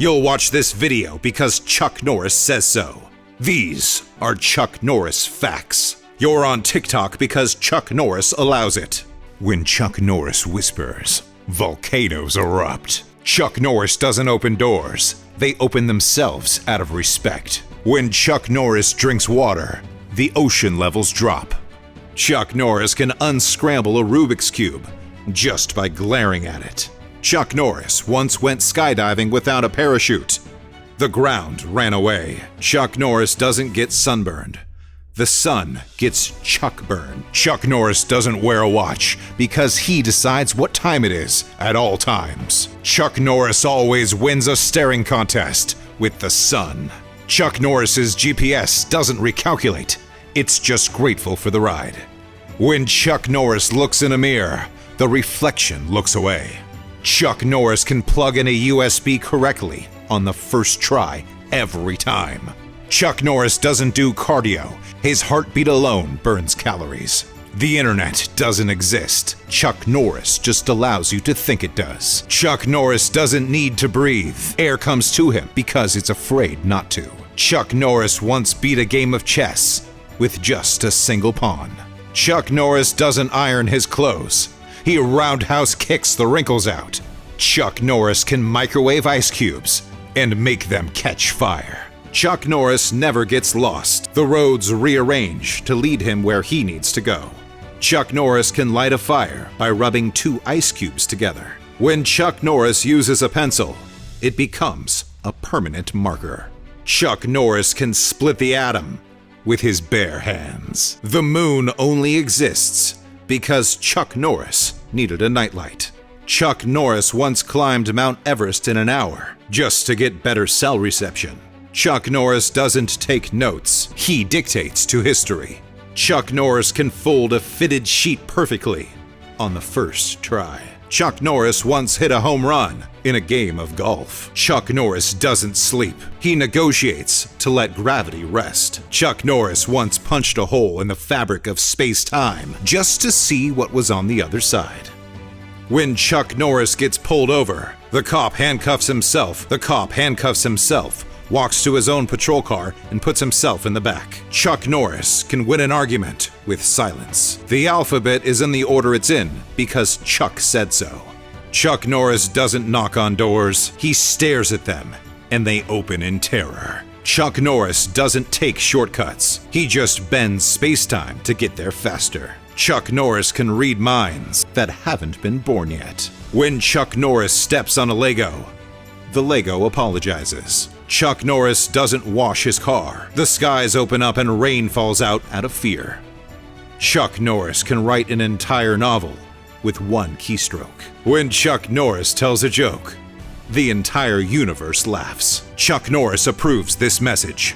You'll watch this video because Chuck Norris says so. These are Chuck Norris facts. You're on TikTok because Chuck Norris allows it. When Chuck Norris whispers, volcanoes erupt. Chuck Norris doesn't open doors. They open themselves out of respect. When Chuck Norris drinks water, the ocean levels drop. Chuck Norris can unscramble a Rubik's Cube just by glaring at it. Chuck Norris once went skydiving without a parachute. The ground ran away. Chuck Norris doesn't get sunburned. The sun gets Chuck burned. Chuck Norris doesn't wear a watch because he decides what time it is at all times. Chuck Norris always wins a staring contest with the sun. Chuck Norris's GPS doesn't recalculate. It's just grateful for the ride. When Chuck Norris looks in a mirror, the reflection looks away. Chuck Norris can plug in a USB correctly on the first try every time. Chuck Norris doesn't do cardio. His heartbeat alone burns calories. The internet doesn't exist. Chuck Norris just allows you to think it does. Chuck Norris doesn't need to breathe. Air comes to him because it's afraid not to. Chuck Norris once beat a game of chess with just a single pawn. Chuck Norris doesn't iron his clothes. He roundhouse kicks the wrinkles out. Chuck Norris can microwave ice cubes and make them catch fire. Chuck Norris never gets lost. The roads rearrange to lead him where he needs to go. Chuck Norris can light a fire by rubbing 2 ice cubes together. When Chuck Norris uses a pencil, it becomes a permanent marker. Chuck Norris can split the atom with his bare hands. The moon only exists because Chuck Norris needed a nightlight. Chuck Norris once climbed Mount Everest in an hour just to get better cell reception. Chuck Norris doesn't take notes. He dictates to history. Chuck Norris can fold a fitted sheet perfectly on the first try. Chuck Norris once hit a home run in a game of golf. Chuck Norris doesn't sleep. He negotiates to let gravity rest. Chuck Norris once punched a hole in the fabric of space-time just to see what was on the other side. When Chuck Norris gets pulled over, the cop handcuffs himself. The cop handcuffs himself, walks to his own patrol car, and puts himself in the back. Chuck Norris can win an argument with silence. The alphabet is in the order it's in because Chuck said so. Chuck Norris doesn't knock on doors. He stares at them, and they open in terror. Chuck Norris doesn't take shortcuts. He just bends space-time to get there faster. Chuck Norris can read minds that haven't been born yet. When Chuck Norris steps on a Lego, the Lego apologizes. Chuck Norris doesn't wash his car. The skies open up and rain falls out of fear. Chuck Norris can write an entire novel with 1 keystroke. When Chuck Norris tells a joke, the entire universe laughs. Chuck Norris approves this message.